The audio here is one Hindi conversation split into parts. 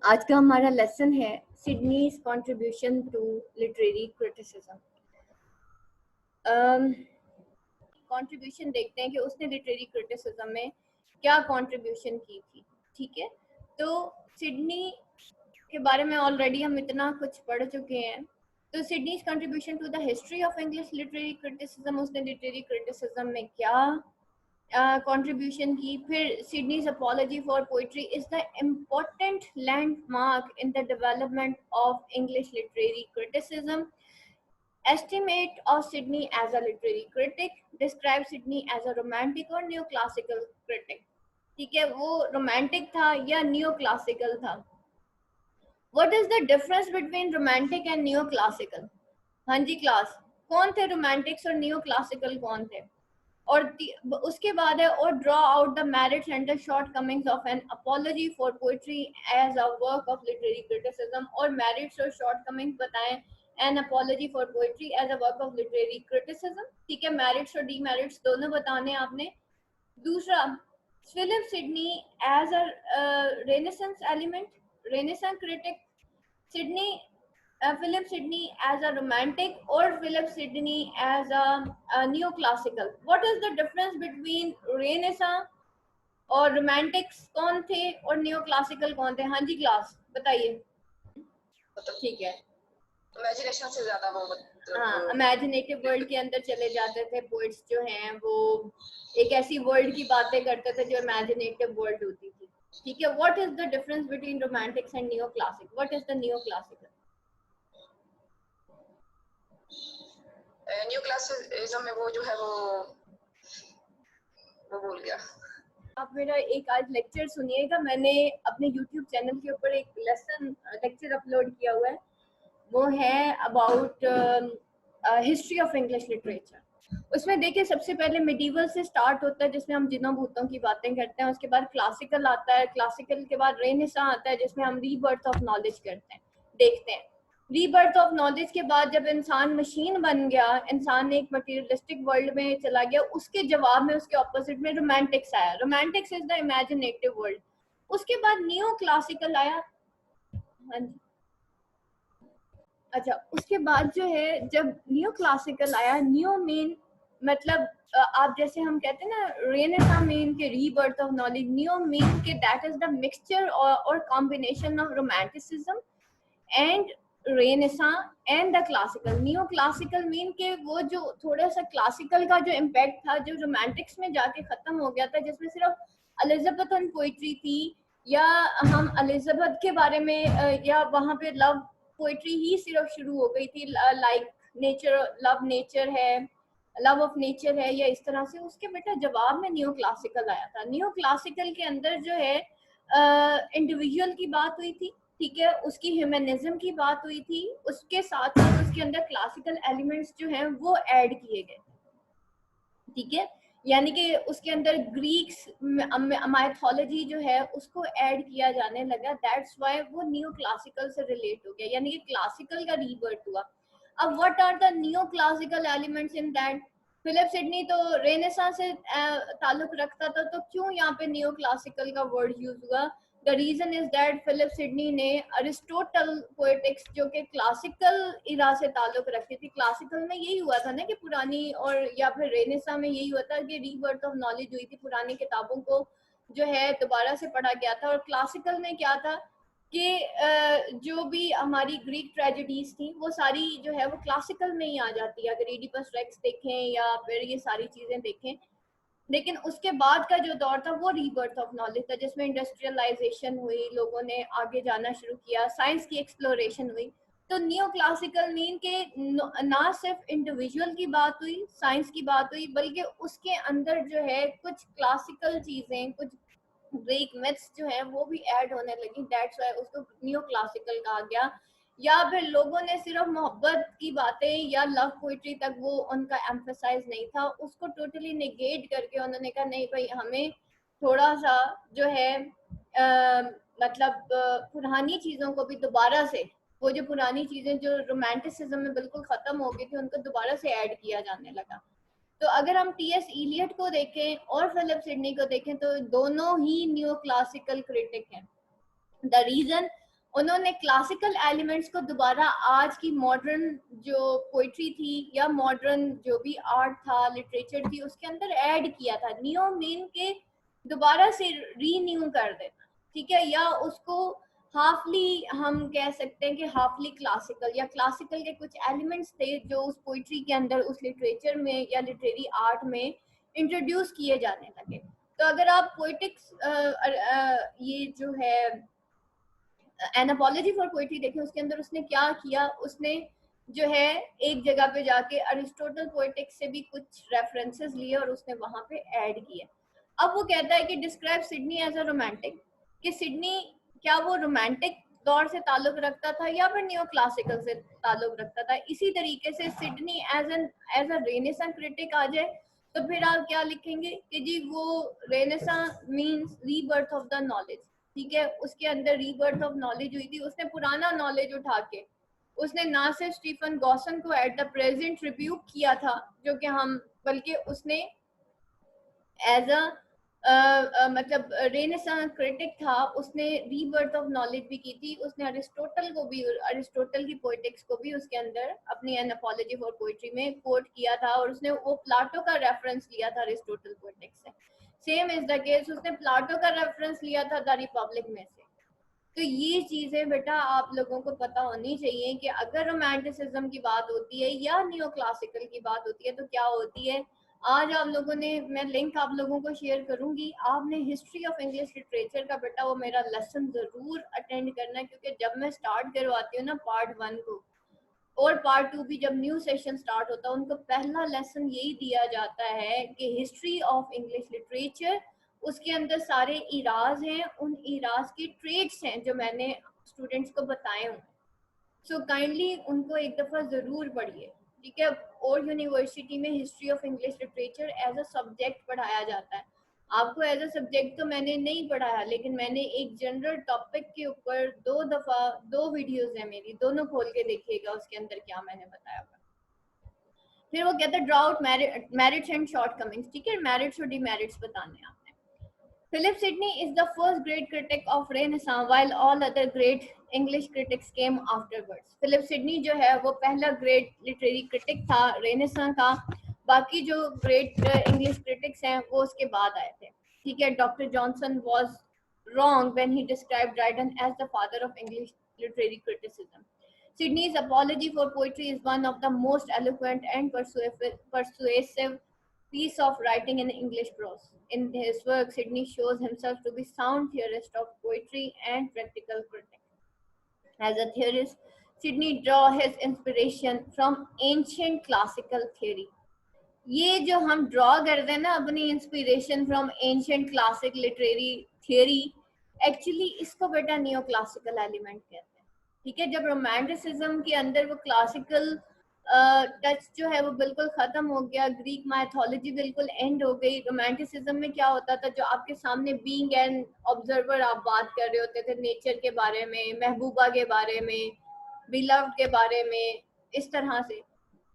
आज का हमारा लेसन है Sidney's contribution to literary criticism. Contribution देखते हैं कि उसने लिटरेरी क्रिटिसिज्म में क्या कंट्रीब्यूशन की थी। ठीक है, तो सिडनी के बारे में ऑलरेडी हम इतना कुछ पढ़ चुके हैं। तो Sidney's contribution to the history of English literary criticism, उसने लिटरेरी क्रिटिसिज्म में क्या contribution की। फिर Sydney's apology for poetry is the important landmark in the development of English literary criticism. Estimate of Sydney as a literary critic, describe Sydney as a romantic or neoclassical critic। ठीक है, वो romantic था या neoclassical था। What is the difference between romantic and neoclassical? हाँ जी क्लास, कौन थे romantics और neoclassical कौन थे? और उसके बाद है और draw out the merits and the shortcomings of an apology for poetry as a work of literary criticism. और मेरिट्स और शॉर्टकमिंग्स बताएं an apology for poetry as a work of literary criticism. ठीक है, मेरिट्स और डीमेरिट्स दोनों बताने आपने। दूसरा, Philip Sidney as a Renaissance element, Renaissance critic. Sidney Philip Sidney as a romantic or Philip Sidney as a neoclassical? What is the difference between Renaissance और romantics कौन थे और neoclassical कौन थे? हाँ जी क्लास बताइए। ठीक है, इमेजिनेशन से ज्यादा वो हाँ, इमेजिनेटिव वर्ल्ड के अंदर चले जाते थे। पोइट्स जो हैं वो एक ऐसी वर्ल्ड की बातें करते थे जो इमेजिनेटिव वर्ल्ड होती थी। ठीक है, what is the difference between romantics and neoclassic? What is the neoclassical? New classicism में वो जो है वो भूल गया। आप मेरा एक आज लेक्चर सुनिएगा, मैंने अपने YouTube चैनल के ऊपर एक लेक्चर अपलोड किया हुआ है। वो है about history of English literature. उसमें देखिए सबसे पहले मिडीवल से स्टार्ट होता है जिसमें हम जिनों भूतों की बातें करते हैं। उसके बाद क्लासिकल आता है, क्लासिकल के बाद रेनेसां आता है जिसमें हम रीबर्थ ऑफ नॉलेज करते हैं, देखते हैं। रीबर्थ ऑफ नॉलेज के बाद जब इंसान मशीन बन गया, इंसान एक मटेरियलिस्टिक वर्ल्ड में चला गया, उसके जवाब में उसके ऑपोजिट में रोमांटिक्स आया। Romantics is the imaginative world. उसके बाद नियो क्लासिकल आया। हाँ जी, अच्छा, उसके बाद जो है जब नियो क्लासिकल आया, नियो मीन मतलब आप जैसे हम कहते हैं ना रेनेसां मीन के rebirth of knowledge, neo mean के दैट इज द मिक्सचर और combination of romanticism and renaissance and the classical. Neo classical mean के वो जो थोड़ा सा क्लासिकल का जो इम्पैक्ट था जो रोमांटिक्स में जाके खत्म हो गया था, जिसमें सिर्फ एलिजाबेथन पोइट्री थी या हम एलिजाबेथ के बारे में या वहाँ पे लव पोइट्री ही सिर्फ शुरू हो गई थी, लाइक नेचर, लव नेचर है, लव ऑफ नेचर है या इस तरह से। उसके बेटा जवाब में नियो क्लासिकल आया था। नियो क्लासिकल के अंदर जो है इंडिविजुअल की बात हुई थी, ठीक है, उसकी ह्यूमनिज्म की बात हुई थी, उसके साथ साथ उसके अंदर क्लासिकल एलिमेंट्स जो हैं वो ऐड किए गए। ठीक है, यानी कि उसके अंदर ग्रीक्स माइथोलॉजी जो है उसको ऐड किया जाने लगा। दैट्स व्हाई वो नियो क्लासिकल से रिलेट हो गया, यानी कि क्लासिकल का रीबर्थ हुआ। अब what are the neo classical elements in that? Philip Sidney तो रेनेसां से ताल्लुक रखता था, तो क्यों यहाँ पे नियो क्लासिकल का वर्ड यूज हुआ? The reason is that Philip Sidney ने अरिस्टोटल पोएटिक्स जो कि क्लासिकल इरा से ताल्लुक रखती थी। क्लासिकल में यही हुआ था ना कि पुरानी और या फिर रेनेसां में यही हुआ था कि रीबर्थ ऑफ नॉलेज हुई थी, पुरानी किताबों को जो है दोबारा से पढ़ा गया था। और क्लासिकल में क्या था कि जो भी हमारी ग्रीक ट्रेजेडीज थी वो सारी जो है वो क्लासिकल में ही आ जाती है, अगर एडिपस रेक्स देखें या फिर ये सारी चीजें देखें। लेकिन उसके बाद का जो दौर था वो रीबर्थ ऑफ नॉलेज था, जिसमें इंडस्ट्रियलाइजेशन हुई, लोगों ने आगे जाना शुरू किया, साइंस की एक्सप्लोरेशन हुई। तो नियो क्लासिकल मीन के ना सिर्फ इंडिविजुअल की बात हुई, साइंस की बात हुई, बल्कि उसके अंदर जो है कुछ क्लासिकल चीजें, कुछ ग्रीक मिथ्स जो है वो भी ऐड होने लगी। दैट्स व्हाई उसको नियो क्लासिकल कहा गया। या फिर लोगों ने सिर्फ मोहब्बत की बातें या लव पोइट्री तक वो उनका एम्फेसाइज नहीं था, उसको टोटली नेगेट करके उन्होंने कहा नहीं भाई, हमें थोड़ा सा जो है मतलब पुरानी चीज़ों को भी दोबारा से, वो जो पुरानी चीज़ें जो रोमांटिसिज्म में बिल्कुल ख़त्म हो गई थी उनको दोबारा से ऐड किया जाने लगा। तो अगर हम टी.एस. इलियट को देखें और फिलिप सिडनी को देखें तो दोनों ही न्यू क्लासिकल क्रिटिक हैं। द रीजन उन्होंने क्लासिकल एलिमेंट्स को दोबारा आज की मॉडर्न जो पोइट्री थी या मॉडर्न जो भी आर्ट था, लिटरेचर थी, उसके अंदर ऐड किया था। नियो मीन के दोबारा से रीन्यू कर देना, ठीक है, या उसको हाफली हम कह सकते हैं कि हाफली क्लासिकल, या क्लासिकल के कुछ एलिमेंट्स थे जो उस पोइट्री के अंदर, उस लिटरेचर में या लिटरेरी आर्ट में इंट्रोड्यूस किए जाने लगे। तो अगर आप पोइटिक्स ये जो है एन अपॉलजी फॉर पोइट्री देखें, उसके अंदर उसने क्या किया, उसने जो है एक जगह पे जाके अरिस्टोटल पोइटिक्स से भी कुछ रेफरेंसेस लिए और उसने वहां पे ऐड किए। अब वो कहता है कि describe Sidney as a romantic, कि सिडनी क्या वो रोमांटिक दौर से ताल्लुक रखता था या फिर नियो क्लासिकल से ताल्लुक रखता था। इसी तरीके से Sidney as a renaissance critic आ जाए तो फिर आप क्या लिखेंगे कि जी वो renaissance means rebirth of the knowledge, ठीक है, उसके अंदर रीबर्थ ऑफ नॉलेज हुई थी। उसने पुराना नॉलेज उठा के, उसने ना सिर्फ स्टीफन गॉसन को एट द प्रेजेंट रिब्यूक किया था, जो कि हम, बल्कि उसने एज अ मतलब रेनेसां क्रिटिक था, उसने रीबर्थ ऑफ नॉलेज भी की थी। उसने अरिस्टोटल को भी, अरिस्टोटल की पोइटिक्स को भी उसके अंदर अपनी एन अपॉलजी फॉर पोइट्री में कोट किया था, और उसने वो प्लाटो का रेफरेंस लिया था अरिस्टोटल पोइटिक्स से। सेम इज द केस, उसने प्लाटो का रेफरेंस लिया था द रिपब्लिक में से। तो ये चीजें बेटा आप लोगों को पता होनी चाहिए कि अगर रोमांटिसिज्म की बात होती है या नियो क्लासिकल की बात होती है तो क्या होती है। आज आप लोगों ने, मैं लिंक आप लोगों को शेयर करूंगी, आपने हिस्ट्री ऑफ इंग्लिश लिटरेचर का बेटा वो मेरा लेसन जरूर अटेंड करना है, क्योंकि जब मैं स्टार्ट करवाती हूँ ना पार्ट 1 को और पार्ट 2 भी, जब न्यू सेशन स्टार्ट होता है, उनको पहला लेसन यही दिया जाता है कि हिस्ट्री ऑफ इंग्लिश लिटरेचर, उसके अंदर सारे इराज हैं, उन इराज के ट्रेड्स हैं जो मैंने स्टूडेंट्स को बताए हुए। सो काइंडली उनको एक दफ़ा ज़रूर पढ़िए, ठीक है। और यूनिवर्सिटी में history of English literature as a subject पढ़ाया जाता है। आपको एज अ सब्जेक्ट तो मैंने नहीं पढ़ाया, लेकिन मैंने एक जनरल टॉपिक के ऊपर 2 दफ़ा 2 वीडियोस हैं मेरी, दोनों खोल के देखिएगा उसके अंदर क्या मैंने बताया होगा। फिर वो कहता है draw out merits and shortcomings, ठीक है, मेरिट्स और डिमेरिट्स बताने हैं आपने। Philip Sidney is the first great critic of Renaissance, while all other great English critics came afterwards. Philip Sidney जो है वो पहला great literary critic था Renaissance का, बाकी जो great English critics हैं वो उसके बाद आए थे, ठीक है। Dr. Johnson was wrong when he described Dryden as the father of English literary criticism. Sidney's apology for poetry is one of the most eloquent and persuasive piece of writing in English prose. In his work, Sidney shows himself to be sound theorist of poetry and practical critic. As a theorist, Sidney draws his inspiration from ancient classical theory. ये जो हम ड्रॉ करते हैं ना अपनी inspiration from ancient classic literary theory, actually इसको बेटा नियो क्लासिकल एलिमेंट कहते हैं, ठीक है। जब रोमांटिसिज्म के अंदर वो क्लासिकल टच जो है वो बिल्कुल खत्म हो गया, ग्रीक माइथोलॉजी बिल्कुल एंड हो गई, रोमांटिसिज्म में क्या होता था, जो आपके सामने बीइंग एन ऑब्जर्वर आप बात कर रहे होते थे नेचर के बारे में, महबूबा के बारे में, बिलव्ड के बारे में, इस तरह से।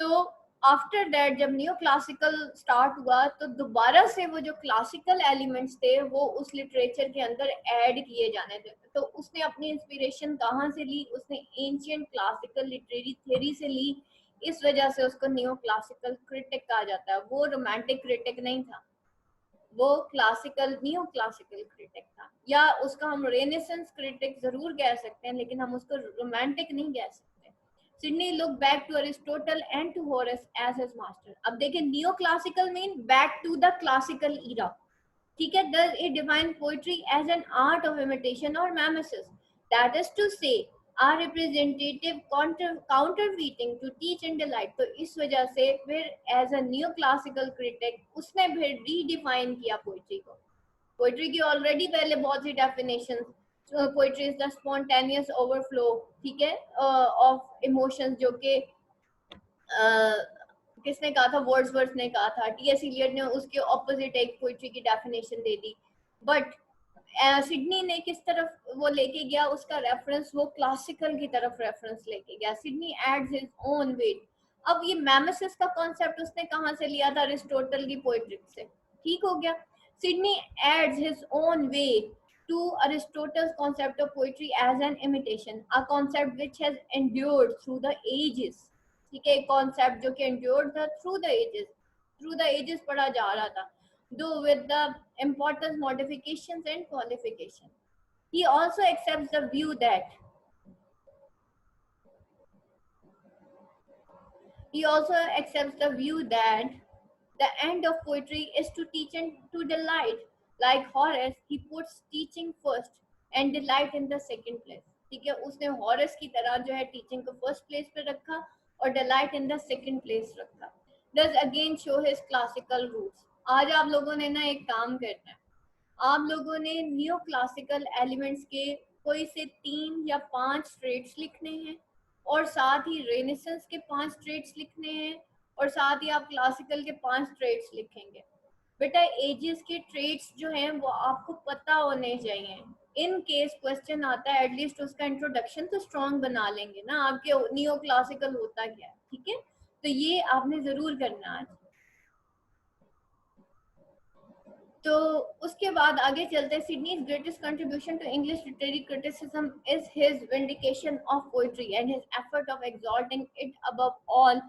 तो आफ्टर दैट जब नियो क्लासिकल स्टार्ट हुआ तो दोबारा से वो जो क्लासिकल एलिमेंट्स थे वो उस लिटरेचर के अंदर ऐड किए जाने थे। तो उसने अपनी इंस्पिरेशन कहाँ से ली, उसने एंशिएंट क्लासिकल लिटरेरी थ्योरी से ली, इस वजह से उसको नियो क्लासिकल क्रिटिक कहा जाता है। वो रोमांटिक क्रिटिक नहीं था, वो क्लासिकल नियो क्लासिकल क्रिटिक था, या उसका हम रेनेसेंस क्रिटिक जरूर कह सकते हैं, लेकिन हम उसको रोमांटिक नहीं कह सकते। Sidney looked back to Aristotle and to Horace as his master. अब देखिए neo classical mean back to the classical era, ठीक है। Does it define poetry as an art of imitation or mimesis? That is to say, are representative counterfeiting to teach and delight. तो इस वजह से फिर as a neo classical critic उसने फिर redefine किया पोइट्री को। पोइट्री की ऑलरेडी पहले बहुत सी definition, poetry is the spontaneous overflow, ठीक है, ऑफ इमोशंस, जो कि किसने कहा था, वर्ड्सवर्थ ने कहा था। टीएस इलियट ने उसके ऑपोजिट एक पोइट्री की definition they the. But Sydney ने किस तरफ वो लेके गया, उसका रेफरेंस वो क्लासिकल की तरफ रेफरेंस लेके गया। Sidney adds his own weight. अब ये मैमेसिस का कॉन्सेप्ट उसने कहाँ से लिया था, अरिस्टोटल की पोइट्री से, ठीक हो गया। Sidney adds his own way to Aristotle's concept of poetry as an imitation, a concept which has endured through the ages. ठीक है, concept जो कि endured था through the ages पढ़ा जा रहा था, though with the important modifications and qualifications. He also accepts the view that the end of poetry is to teach and to delight. Like Horace, he puts teaching first and delight in the second place. ठीक है, उसने हॉरेस की तरह जो है टीचिंग को फर्स्ट प्लेस पे रखा और delight in the second place रखा. Does again show his classical roots. आज आप लोगों ने ना एक काम करना है, आप लोगों ने न्यू क्लासिकल एलिमेंट्स के कोई से 3 या 5 ट्रेड्स लिखने हैं और साथ ही रेनेसेंस के 5 ट्रेड्स लिखने हैं और साथ ही आप क्लासिकल के 5 ट्रेड्स लिखेंगे. बेटा एजेस के ट्रेड्स जो हैं वो आपको पता होने चाहिए. इन केस क्वेश्चन आता है एटलीस्ट उसका इंट्रोडक्शन तो स्ट्रॉन्ग बना लेंगे ना आपके न्यू क्लासिकल होता क्या है. ठीक है, तो ये आपने जरूर करना आज. तो उसके बाद आगे चलते हैं. Sidney's greatest contribution to English literary criticism is his vindication of poetry and his effort of exalting it above all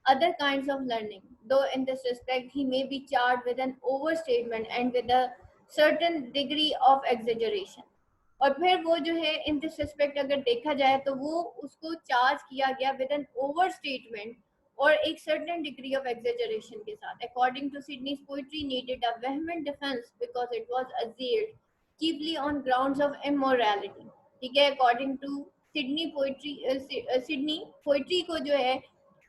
other kinds of learning, though in this respect he may be charged with an overstatement and with a certain degree of exaggeration. और फिर वो जो है इन दिस रिस्पेक्ट अगर देखा जाए तो वो उसको चार्ज किया गया विद एन ओवर स्टेटमेंट और एक सर्टेन डिग्री ऑफ एग्जेजरेशन के साथ. According to Sidney's poetry needed a vehement defence because it was assailed chiefly on grounds of immorality. ठीक है, अकॉर्डिंग टू सिडनी पोएट्री को जो है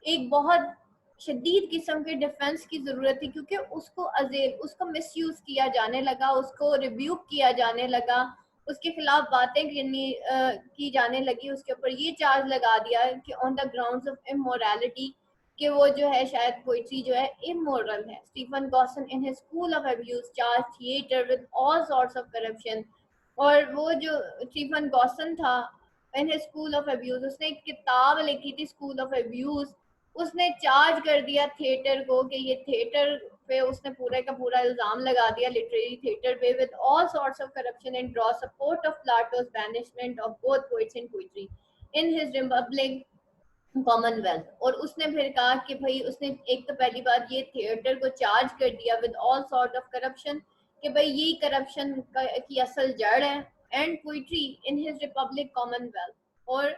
एक बहुत शदीद किस्म के डिफेंस की जरूरत थी क्योंकि उसको मिसयूज किया जाने लगा, उसको रिब्यूक किया जाने लगा, उसके खिलाफ बातें की जाने लगी, उसके ऊपर ये चार्ज लगा दिया कि on the grounds of immorality कि वो जो है शायद पोइट्री जो है इमोरल है. Stephen Gosson in his School of Abuse charge theatre with all sorts of corruption. और वो जो स्टीफन गॉसन था in his School of Abuse, उसने एक किताब लिखी थी स्कूल ऑफ अब्यूज. उसने चार्ज कर दिया थिएटर को कि ये थिएटर पे उसने पूरे का पूरा इल्जाम लगा दिया लिटरेरी थिएटर पे with all sorts of corruption and draw support of Plato's banishment of both poets and poetry in his Republic commonwealth. और उसने फिर कहा कि भाई उसने एक तो पहली बात ये थिएटर को चार्ज कर दिया with all sort of corruption कि भाई यही करप्शन की असल जड़ है. And poetry in his Republic commonwealth और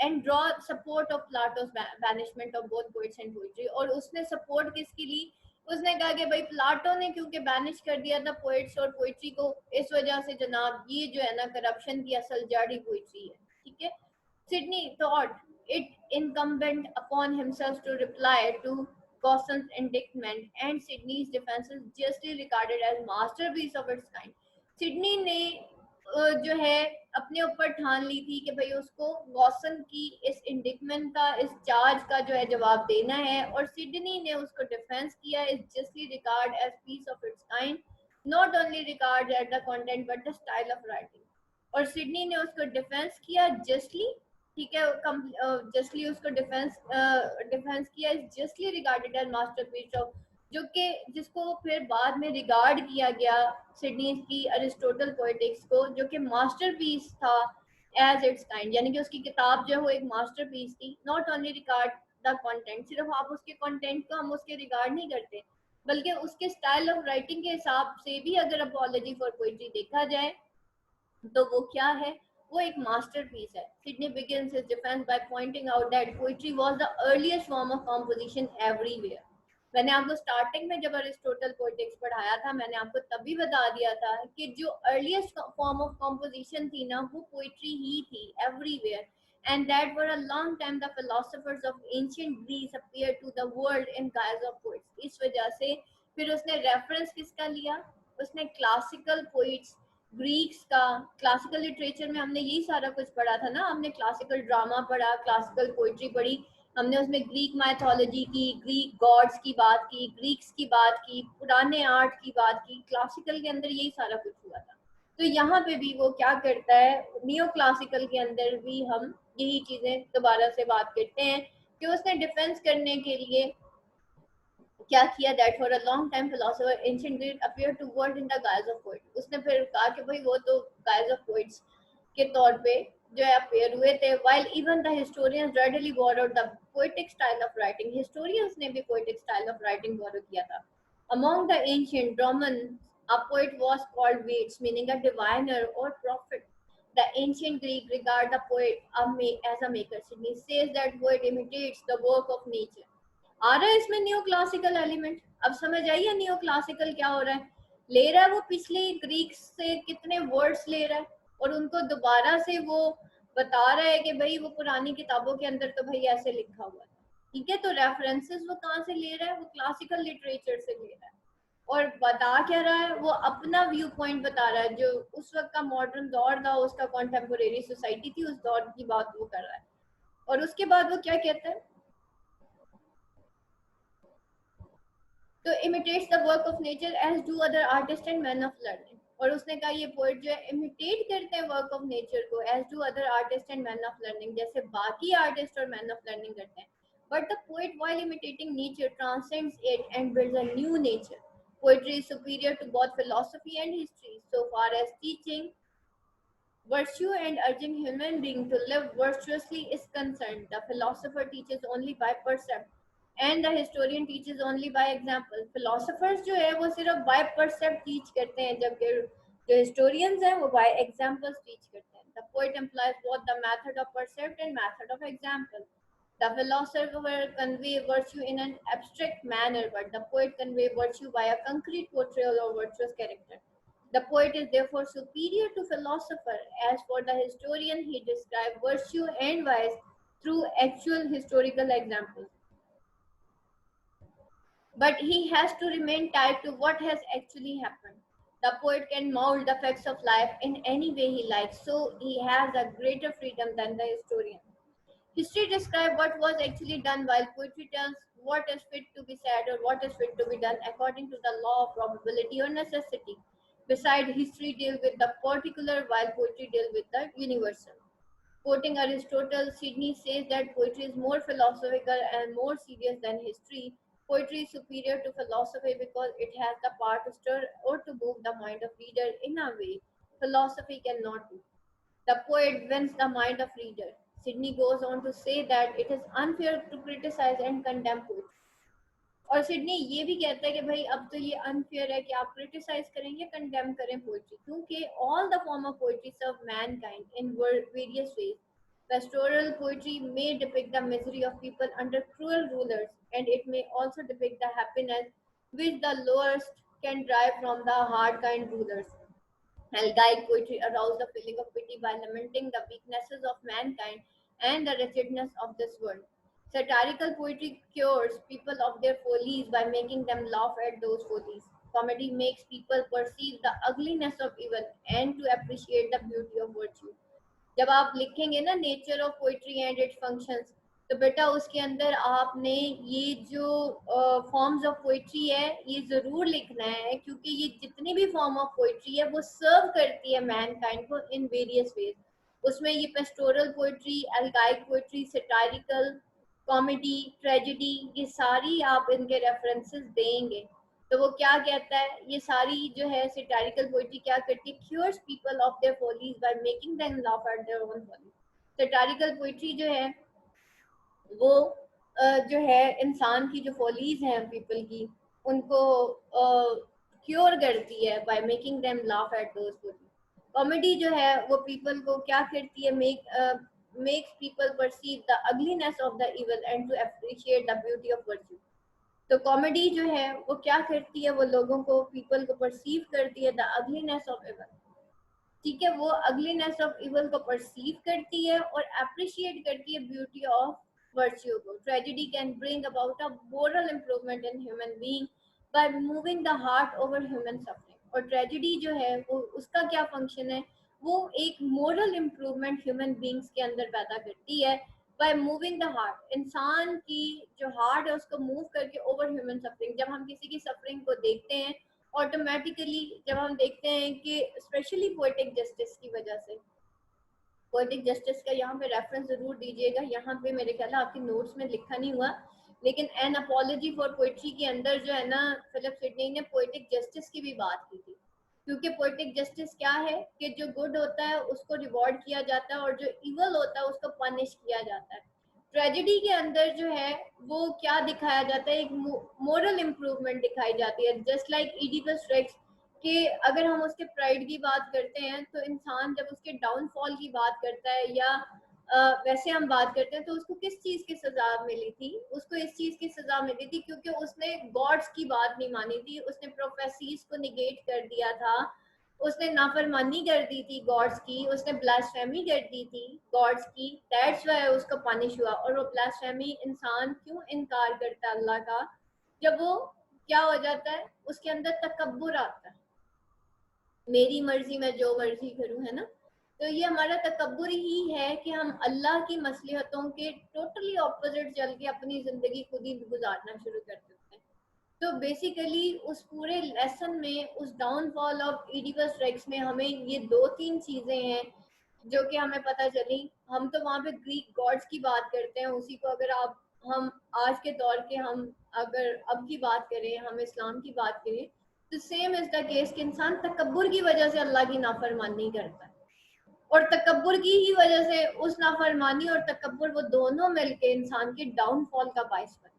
and draw support of Plato's banishment of both poets and poetry. और उसने सपोर्ट किसकी ली? उसने कहा कि भाई प्लाटो ने क्योंकि बैनिश कर दिया था पोएट्स और पोएट्री को, इस वजह से जनाब ये जो है ना करप्शन की असल जड़ ही पोएट्री है. ठीक है, Sidney thought it incumbent upon himself to reply to Gossen's indictment, and Sidney's defense is justly regarded as masterpiece of its kind. Sydney ने जो है अपने ऊपर ठान ली थी कि भाई उसको गॉसन की इस इंडिक्टमेंट का, इस चार्ज का जो है जवाब देना है. और सिडनी ने उसको डिफेंस किया. Is justly regard as piece of its kind, not only regard at the content but the style of writing. और सिडनी ने उसको डिफेंस किया जस्टली. ठीक है, जस्टली उसको डिफेंस किया. Is justly regarded as masterpiece of, जो कि जिसको फिर बाद में रिगार्ड किया गया सिडनी की अरिस्टोटल पोएटिक्स को, जो कि मास्टरपीस था एज इट्स काइंड. यानी कि उसकी किताब जो है वो एक मास्टरपीस थी. Not only regard the content, सिर्फ आप उसके कंटेंट को हम उसके रिगार्ड नहीं करते बल्कि उसके स्टाइल ऑफ राइटिंग के हिसाब से भी अगर अपॉलजी फॉर पोएट्री देखा जाए तो वो क्या है, वो एक मास्टरपीस है. Sydney begins his defense by pointing out that poetry was the earliest form of composition everywhere. मैंने आपको स्टार्टिंग में जब अरिस्टोटल पोएटिक्स पढ़ाया था मैंने आपको तभी बता दिया था कि जो अर्लीस्ट फॉर्म ऑफ कॉम्पोजिशन थी ना वो पोएट्री ही थी everywhere. And that for a long time the philosophers of ancient Greece appeared to the world in guise of poets. इस वजह से फिर उसने रेफरेंस किसका लिया? उसने क्लासिकल पोइट्स ग्रीक्स का. क्लासिकल लिटरेचर में हमने यही सारा कुछ पढ़ा था ना, हमने क्लासिकल ड्रामा पढ़ा, क्लासिकल पोइट्री पढ़ी, हमने उसमें ग्रीक माइथोलॉजी की, ग्रीक गॉड्स की बात की, ग्रीक्स की बात की, पुराने आर्ट की बात की. क्लासिकल के अंदर यही सारा कुछ हुआ था. तो यहाँ पे भी वो क्या करता है, नियो क्लासिकल के अंदर भी हम यही चीजें दोबारा से बात करते हैं कि उसने डिफेंस करने के लिए क्या किया that for a long time philosopher ancient Greek appeared to world in the guise of poet. उसने फिर कहा कि भाई वो तो guise of poets के तौर पे जो है appear हुए थे, while even the historians readily borrowed the poetic style of writing. Historians ने भी poetic style of writing borrow किया था. Among the ancient Romans, a poet was called Vates, meaning a diviner or prophet. The ancient Greek regard the poet as a maker. Sidney says that poet imitates the work of nature. आ रहा है इसमें न्यू क्लासिकल एलिमेंट. अब समझ आइए न्यू क्लासिकल क्या हो रहा है. ले रहा है वो पिछले ग्रीक से कितने वर्ड्स ले रहा है और उनको दोबारा से वो बता रहा है कि भाई वो पुरानी किताबों के अंदर तो भाई ऐसे लिखा हुआ है. ठीक है, तो रेफरेंसेस वो कहाँ से ले रहा है, वो क्लासिकल लिटरेचर से ले रहा है. और बता क्या रहा है, वो अपना व्यू पॉइंट बता रहा है, जो उस वक्त का मॉडर्न दौर था, उसका कॉन्टेम्पोरेरी सोसाइटी थी, उस दौर की बात वो कर रहा है. और उसके बाद वो क्या कहता है, तो imitates the work of nature as do other artist and man of learning. और उसने कहा ये पोएट जो है इमिटेट करते हैं वर्क ऑफ नेचर को as do other artist and man of learning, जैसे बाकी आर्टिस्ट और मैन ऑफ लर्निंग करते हैं. But the poet while imitating nature transcends it and builds a new nature. Poetry is superior to both philosophy and history so far as teaching virtue and urging human being to live virtuously is concerned. The philosopher teaches only by percept and the historian teaches only by example. Philosophers जो है वो सिर्फ by percept teach करते हैं, जबकि जो historians हैं वो by examples teach करते हैं. The poet employs both the method of percept and method of example. The philosopher convey virtue in an abstract manner, but the poet convey virtue by a concrete portrayal of virtuous character. The poet is therefore superior to philosopher. As for the historian, he describes virtue and vice through actual historical examples. But he has to remain tied to what has actually happened. The poet can mold the facts of life in any way he likes, so he has a greater freedom than the historian. History describes what was actually done, while poetry tells what is fit to be said or what is fit to be done according to the law of probability or necessity. Besides, history deals with the particular, while poetry deals with the universal. Quoting Aristotle, Sidney says that poetry is more philosophical and more serious than history. Poetry is superior to philosophy because it has the power to stir or to move the mind of reader in a way philosophy cannot do. The poet wins the mind of reader. Sidney goes on to say that it is unfair to criticize and condemn poetry. और सिडनी ये भी कहता है कि भाई अब तो ये अनफेयर है कि आप क्रिटिसाइज करेंगे, कंडेम करें पोइट्री, क्योंकि all the form of poetry serve mankind in various ways. Pastoral poetry may depict the misery of people under cruel rulers, and it may also depict the happiness which the lowest can derive from the hard kind rulers. Elegiac poetry aroused the feeling of pity by lamenting the weaknesses of mankind and the wretchedness of this world. Satirical poetry cures people of their follies by making them laugh at those follies. Comedy makes people perceive the ugliness of evil and to appreciate the beauty of virtue. जब आप लिखेंगे ना nature of poetry and it functions, तो बेटा उसके अंदर आपने ये जो फॉर्म्स ऑफ पोइट्री है ये जरूर लिखना है, क्योंकि ये जितनी भी फॉर्म ऑफ पोइट्री है वो सर्व करती है मैनकाइंड को इन वेरियस वेज. उसमें ये pastoral poetry, elegiac poetry, satirical, comedy, tragedy, ये सारी आप इनके रेफरेंसेस देंगे. तो वो क्या कहता है, ये सारी जो है सैटारिकल पोइट्री क्या करती है, cures people of their follies by making them laugh at their own follies. Satirical poetry जो है वो जो है इंसान की जो फॉलीज हैं पीपल की, उनको क्योर करती है bye making them laugh at those follies. Comedy जो है वो पीपल को क्या करती है, makes people perceive the ugliness of the evil and to appreciate the beauty of virtue. तो कॉमेडी जो है वो क्या करती है, वो लोगों को, पीपल को परसीव करती है द अगलीनेस ऑफ इवल. ठीक है, वो अगलीनेस ऑफ इवल को परसीव करती है और अप्रिशिएट करती है ब्यूटी ऑफ वर्च्यू को. Tragedy can bring about a moral improvement in human being by moving the heart over human suffering. और ट्रेजेडी जो है वो उसका क्या फंक्शन है, वो एक मोरल इम्प्रूवमेंट ह्यूमन बीइंग्स के अंदर पैदा करती है by moving the heart. इंसान की जो हार्ट है उसको मूव करके ओवर ह्यूमन सफरिंग. जब हम किसी की सफरिंग को देखते हैं ऑटोमेटिकली, जब हम देखते हैं कि स्पेशली पोएटिक जस्टिस की वजह से, पोएटिक जस्टिस का यहाँ पे रेफरेंस जरूर दीजिएगा, यहाँ पे मेरे ख्याल आपके नोट्स में लिखा नहीं हुआ, लेकिन एन अपॉलजी फॉर पोइट्री के अंदर जो है ना फिलिप सिडनी ने पोएटिक जस्टिस की भी बात की थी, क्योंकि पोएटिक जस्टिस क्या है कि जो गुड होता है उसको रिवॉर्ड किया जाता है और जो इवल होता है उसको पनिश किया जाता है। ट्रेजेडी के अंदर जो है वो क्या दिखाया जाता है, एक मोरल इम्प्रूवमेंट दिखाई जाती है, जस्ट लाइक इडिपस रेक्स कि अगर हम उसके प्राइड की बात करते हैं तो इंसान जब उसके डाउनफॉल की बात करता है या वैसे हम बात करते हैं तो उसको किस चीज की सजा मिली थी, उसको इस चीज की सजा मिली थी क्योंकि उसने गॉड्स की बात नहीं मानी थी, उसने प्रोफेसीज को निगेट कर दिया था, उसने नाफरमानी कर दी थी गॉड्स की, उसने ब्लास्फेमी कर दी थी गॉड्स की, दैट्स व्हाई उसका पनिश हुआ। और वो ब्लास्फेमी इंसान क्यों इनकार करता है अल्लाह का, जब वो क्या हो जाता है उसके अंदर तकब्बुर आता है, मेरी मर्जी मैं जो मर्जी करूं, है ना। तो ये हमारा तकब्बुर ही है कि हम अल्लाह की मसलिहतों के टोटली ऑपोजिट चल के अपनी जिंदगी खुद ही गुजारना शुरू कर देते हैं। तो बेसिकली उस पूरे लेसन में, उस डाउनफॉल ऑफ इडिपस रेक्स में हमें ये दो तीन चीजें हैं जो कि हमें पता चली। हम तो वहाँ पे ग्रीक गॉड्स की बात करते हैं, उसी को अगर आप हम आज के दौर के हम अगर अब की बात करें, हम इस्लाम की बात करें, तो सेम इज द केस कि इंसान तकब्बुर की वजह से अल्लाह की नाफरमानी करता है, और तकब्बुर की ही वजह से उस नाफरमानी और तकब्बुर वो दोनों मिलके इंसान के डाउनफॉल का बायस बनते हैं।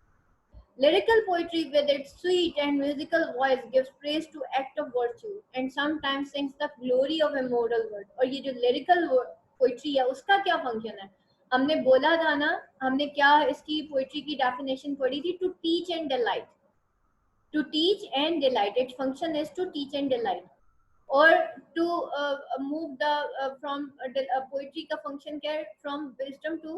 Lyrical poetry, with its sweet and musical voice, gives praise to act of virtue and sometimes sings the glory of immortal word. और ये जो lyrical poetry है उसका क्या फंक्शन है, हमने बोला था ना, हमने क्या इसकी पोइट्री की डेफिनेशन पढ़ी थी, to teach and delight, to teach and delight, its function is to teach and delight, or to move the from poetry का function क्या है, from wisdom to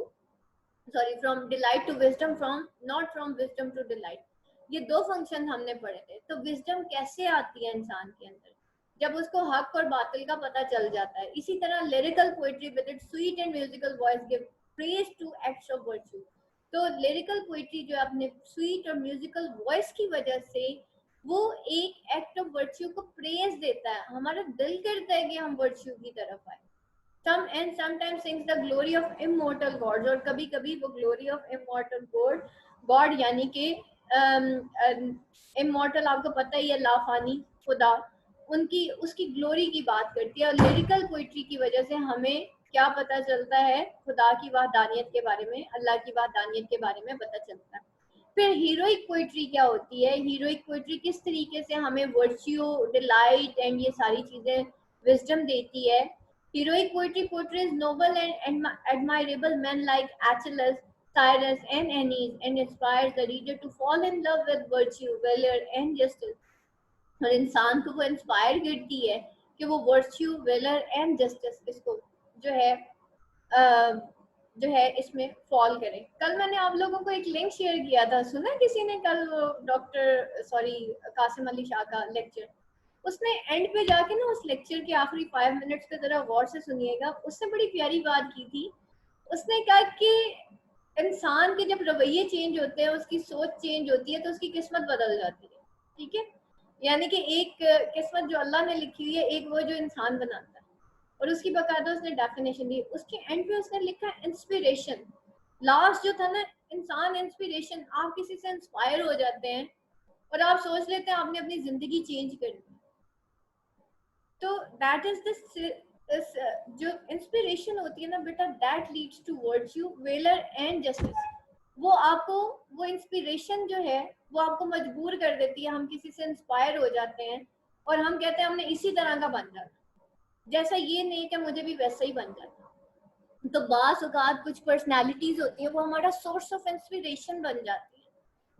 sorry from delight to wisdom, from not from wisdom to delight। ये दो फंक्शन हमने पढ़े थे। तो विजडम कैसे आती है इंसान के अंदर, जब उसको हक और बातिल का पता चल जाता है। इसी तरह lyrical poetry with its sweet and musical voice give praise to acts of virtue. तो लिरिकल पोइट्री जो अपने स्वीट और म्यूजिकल वॉइस की वजह से वो एक एक्ट ऑफ वर्च्यू को प्रेज देता है, हमारा दिल करता है कि हम वर्च्यू की तरफ आए। some and sometimes sings the glory of immortal gods, और कभी कभी वो glory of immortal god यानी कि immortal आपको पता ही है, लाफानी खुदा, उनकी उसकी ग्लोरी की बात करती है। और लिरिकल पोइट्री की वजह से हमें क्या पता चलता है, खुदा की वहदानियत के बारे में, अल्लाह की वहदानियत के बारे में पता चलता है। फिर हीरोइक पोइट्री क्या होती है, हीरोइक पोइट्री किस तरीके से हमें वर्च्यू, डिलाइट एंड ये सारी चीजें विजडम देती है। Heroic poetry portrays noble and admirable men like Achilles, Cyrus, and Aeneas, and inspires the reader to fall in love with virtue, valor, and justice। और इंसान को वो इंस्पायर करती है कि वो वर्च्यू, वेलर एंड जस्टिस इसको जो है जो है इसमें फॉल करें। कल मैंने आप लोगों को एक लिंक शेयर किया था, सुना किसी ने कल, वो डॉक्टर कासिम अली शाह का लेक्चर, उसने एंड पे जाके ना उस लेक्चर के आखिरी 5 मिनट्स पे जरा गौर से सुनिएगा, उसने बड़ी प्यारी बात की थी। उसने कहा कि इंसान के जब रवैये चेंज होते हैं, उसकी सोच चेंज होती है तो उसकी किस्मत बदल जाती है। ठीक है, यानी कि एक किस्मत जो अल्लाह ने लिखी हुई है, एक वो जो इंसान बनाता है, और उसकी बकायदा उसने डेफिनेशन दी। उसके एंड पे उसने लिखा इंस्पिरेशन, लास्ट जो था ना, इंसान इंस्पिरेशन, आप किसी से इंस्पायर हो जाते हैं और आप सोच लेते हैं आपने अपनी जिंदगी चेंज करनी। तो दैट इज दिस जो इंस्पिरेशन होती है ना बेटा, that leads to virtue, valour and justice. वो आपको, वो इंस्पिरेशन जो है वो आपको मजबूर कर देती है, हम किसी से इंस्पायर हो जाते हैं और हम कहते हैं हमने इसी तरह का बन जाना, जैसा ये नहीं कि मुझे भी वैसा ही बन जाता। तो बाज़ औक़ात कुछ पर्सनैलिटीज होती है वो हमारा सोर्स ऑफ इंस्पिरेशन बन जाती है।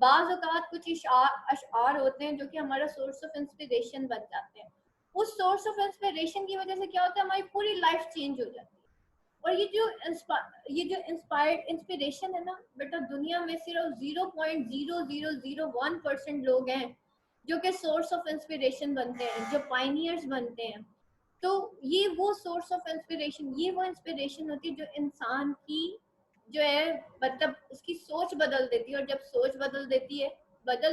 बाज़ औक़ात कुछ अशआर होते हैं जो कि हमारा सोर्स ऑफ इंस्पिरेशन बन जाते हैं। उस सोर्स ऑफ इंस्पिरेशन की वजह से क्या होता है, हमारी पूरी लाइफ चेंज हो जाती है। और ये जो इंस्पायर्ड इंस्पिरेशन है ना बेटा, दुनिया में सिर्फ 0.0001% लोग हैं जो कि सोर्स ऑफ इंस्पिरेशन बनते हैं, जो पायनियर्स बनते हैं। तो ये वो सोर्स ऑफ इंस्पिरेशन, ये वो इंस्पिरेशन होती है जो इंसान की जो है मतलब उसकी सोच बदल देती है। और जब सोच बदल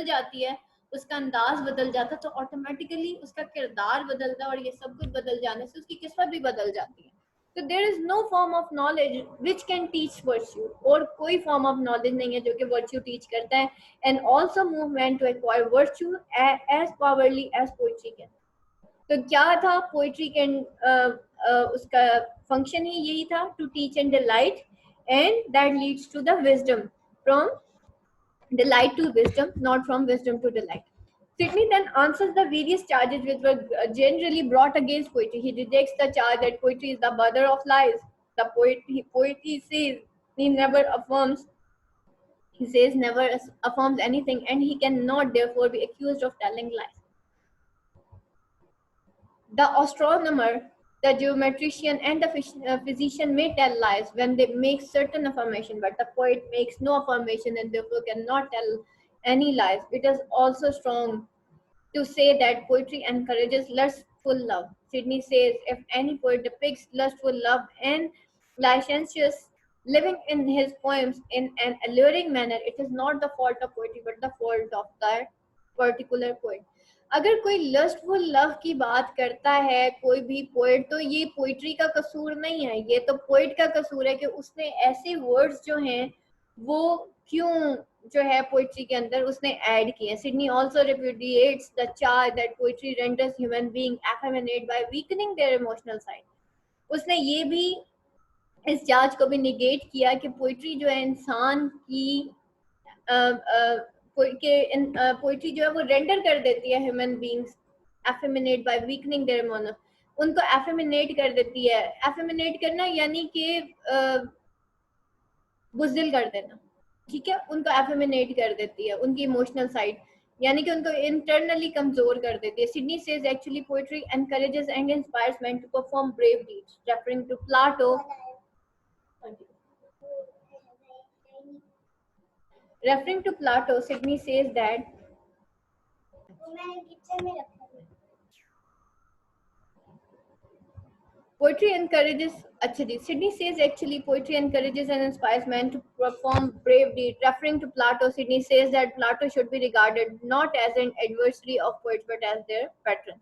जाती है, उसका अंदाज बदल जाता है, तो ऑटोमेटिकली उसका किरदार बदलता है, और ये सब कुछ बदल जाने से उसकी किस्मत भी बदल जाती है। So there is no form of knowledge which can teach virtue, और कोई form of knowledge नहीं है जो कि virtue teach करता है. And also movement to acquire virtue as powerfully as poetry can. तो क्या था पोइट्री के उसका फंक्शन ही यही था, to teach and delight, and that leads to the wisdom, from delight to wisdom, not from wisdom to delight. Sidney then answers the various charges which were generally brought against poetry. He rejects the charge that poetry is the mother of lies. The poet he says he never affirms. He says never affirms anything, and he cannot therefore be accused of telling lies. The astronomer, the geometrician, and the physician may tell lies when they make certain affirmation, but the poet makes no affirmation and therefore cannot tell any lies. It is also strong to say that poetry encourages lustful love. Sidney says if any poet depicts lustful love and licentious living in his poems in an alluring manner, it is not the fault of poetry but the fault of that particular poet. अगर कोई लस्टफुल लव की बात करता है कोई भी पोएट, तो ये पोइट्री का कसूर नहीं है, ये तो पोएट का कसूर है कि उसने ऐसे वर्ड्स जो हैं वो क्यों जो है पोइट्री के अंदर उसने ऐड किए. Sidney also repudiates the charge that poetry renders human being effeminate by weakening their emotional side. उसने ये भी इस चार्ज को भी निगेट किया कि पोइट्री जो है इंसान की पोइट्री जो है वो रेंडर कर देती है human beings effeminate by weakening their emotional, उनको एफेमिनेट कर देती है. एफेमिनेट करना यानी कि बुज़दिल कर देना, ठीक है, उनको एफेमिनेट कर देती है उनकी इमोशनल साइड, यानी कि उनको इंटरनली कमजोर कर देती है. Sidney says actually poetry encourages and inspires man to perform brave deeds, referring to Plato. Referring to Plato, Sidney says that poetry encourages. Sidney says actually poetry encourages and inspires men to perform brave deeds. Referring to Plato, Sidney says that Plato should be regarded not as an adversary of poets but as their patron.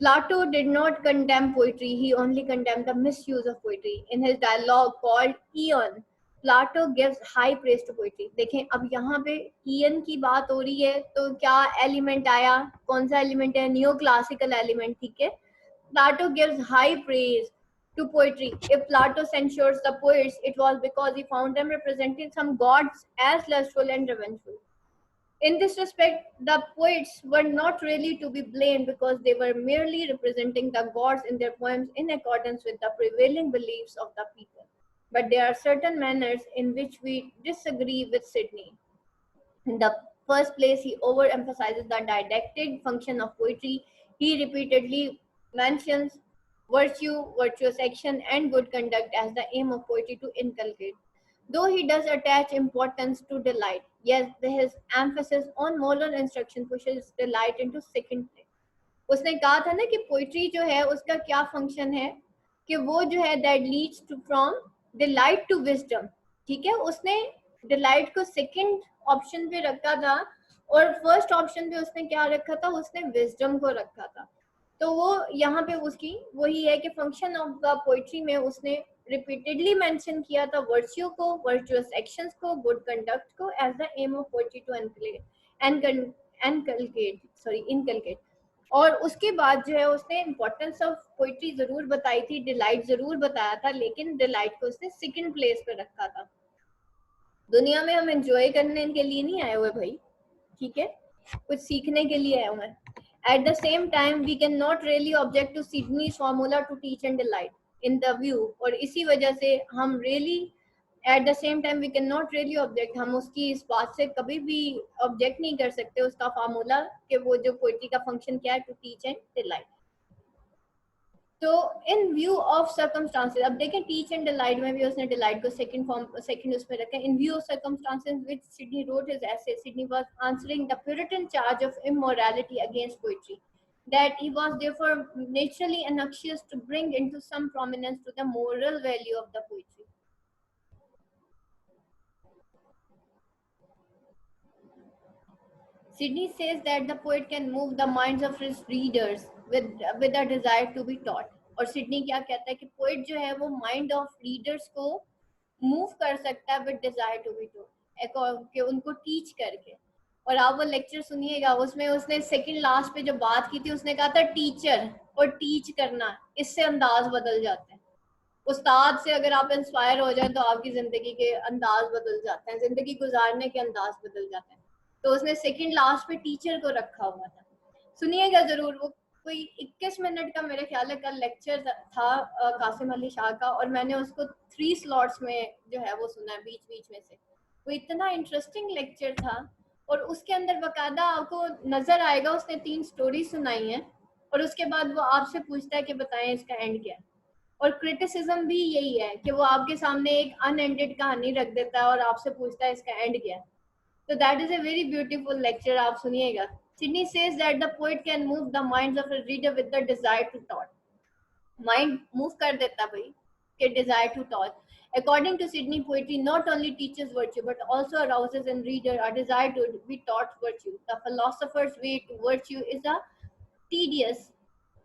Plato did not condemn poetry; he only condemned the misuse of poetry. In his dialogue called Aeon, Plato gives high praise to poetry. देखें अब यहाँ पे ईएन की बात हो रही है तो क्या एलिमेंट आया, कौन सा एलिमेंट है, न्यू क्लासिकल एलिमेंट, ठीक है. Plato gives high praise to poetry. If Plato censures the poets, it was because he found them representing some gods as lustful and revengeful. In this respect, the poets were not really to be blamed because they were merely representing the gods in their poems in accordance with the prevailing beliefs of the people. But there are certain manners in which we disagree with Sidney. In the first place, he overemphasizes the didactic function of poetry. He repeatedly mentions virtue, virtuous action, and good conduct as the aim of poetry to inculcate. Though he does attach importance to delight, yes, his emphasis on moral instruction pushes delight into second place. उसने कहा था ना कि पोइट्री जो है उसका क्या फंक्शन है कि वो जो है that leads to from delight to wisdom, ठीक है. उसने डिलाइट को सेकंड ऑप्शन पे रखा था और फर्स्ट ऑप्शन पे उसने क्या रखा था, उसने विजडम को रखा था. तो वो यहाँ पे उसकी वही है कि फंक्शन ऑफ द पोइट्री में उसने रिपीटेडली मेंशन किया था वर्च्यू को, वर्चुअस एक्शंस को, गुड कंडक्ट को as the aim of poetry to inculcate. और उसके बाद जो है उसने इम्पोर्टेंस ऑफ पोइट्री जरूर बताई थी, डिलाइट जरूर बताया था, लेकिन डिलाइट को उसने सेकंड प्लेस पे रखा था. दुनिया में हम एंजॉय करने के लिए नहीं आए हुए भाई, ठीक है, कुछ सीखने के लिए आए हुए हैं. At the same time, we cannot really object to Sydney's formula to teach and delight in the view. और इसी वजह से हम really at the same time we cannot really object, हम उसकी इस बात से कभी भी object नहीं कर सकते उसका फार्मूला कि वो जो पोइट्री का फंक्शन क्या है, to teach and delight. तो इन व्यू ऑफ सर्कमस्टांसेस, अब देखें टीच एंड डिलाइट में भी उसने डिलाइट को सेकंड उसमें रखा. इन view of circumstances which Sydney road his essay, Sydney was answering the Puritan charge of immorality against poetry, that he was therefore naturally anxious to bring into some prominence to the moral value of the poetry. Sidney says that the poet can move the minds of his readers with a desire to be taught. और सिडनी क्या कहता है कि पोइट जो है वो माइंड ऑफ रीडर्स को मूव कर सकता है with desire to be told, कि उनको टीच करके। और आप वो लेक्चर सुनिएगा, उसमें उसने सेकंड लास्ट पे जो बात की थी उसने कहा था टीचर और टीच करना, इससे अंदाज बदल जाते हैं। उस्ताद से अगर आप इंस्पायर हो जाए तो आपकी जिंदगी के अंदाज बदल जाते हैं, जिंदगी गुजारने के अंदाज बदल जाते हैं। तो उसने सेकंड लास्ट पे टीचर को रखा हुआ था, सुनिएगा जरूर। वो कोई 21 मिनट का मेरे ख्याल है कल लेक्चर था कासिम अली शाह का, और मैंने उसको 3 स्लॉट्स में जो है वो सुना है बीच बीच में से। वो इतना इंटरेस्टिंग लेक्चर था, और उसके अंदर बकायदा आपको नजर आएगा उसने 3 स्टोरी सुनाई है, और उसके बाद वो आपसे पूछता है कि बताएं इसका एंड क्या है। और क्रिटिसिज्म भी यही है कि वो आपके सामने एक अनएंडेड कहानी रख देता है और आपसे पूछता है इसका एंड क्या है। तो that is a very beautiful lecture, आप सुनिएगा। Sidney says that the poet can move the minds of a reader with the desire to thought. Mind move कर देता भाई कि desire to thought. According to Sydney, poetry not only teaches virtue but also arouses in reader a desire to be taught virtue. The philosopher's way to virtue is a tedious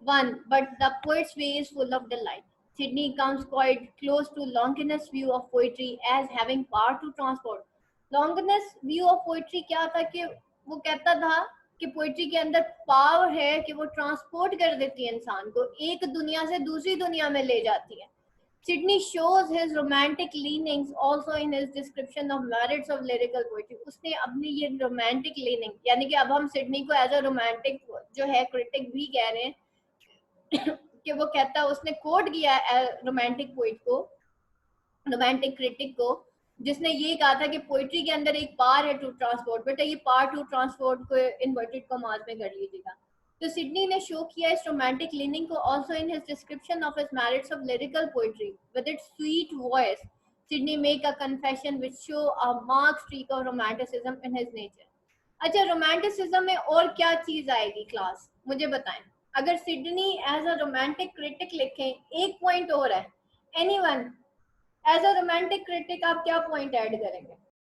one, but the poet's way is full of delight. Sydney comes quite close to Longinus' view of poetry as having power to transport. Longinus' view of poetry क्या था कि वो कहता था कि पोइट्री के अंदर पावर है कि वो ट्रांसपोर्ट कर देती है इंसान को, एक दुनिया से दूसरी दुनिया में ले जाती है। Sidney shows his romantic leanings also in his description of merits of lyrical poetry. उसने अपनी ये romantic leaning, यानी कि अब हम सिडनी को एज अ रोमांटिक जो है क्रिटिक भी कह रहे हैं कि वो कहता है, उसने कोट किया रोमांटिक पोइट को, रोमांटिक क्रिटिक को, जिसने ये कहा था कि पोइट्री के अंदर एक पार है टू ट्रांसपोर्ट। बेटा ये पार टू ट्रांसपोर्ट को इन्वर्टेड कॉमास में कर लीजिएगा। तो सिडनी ने शो किया इस रोमांटिक लीनिंग को also in his description of his merits of lyrical poetry with its sweet voice. Sidney make a confession which show a marked streak of romanticism in his nature. अच्छा, रोमांटिसिज्म में और क्या चीज आएगी क्लास, मुझे बताएं। अगर Sidney as a romantic critic लिखें, एक पॉइंट और है, anyone as a romantic critic आप क्या पॉइंट ऐड करेंगे?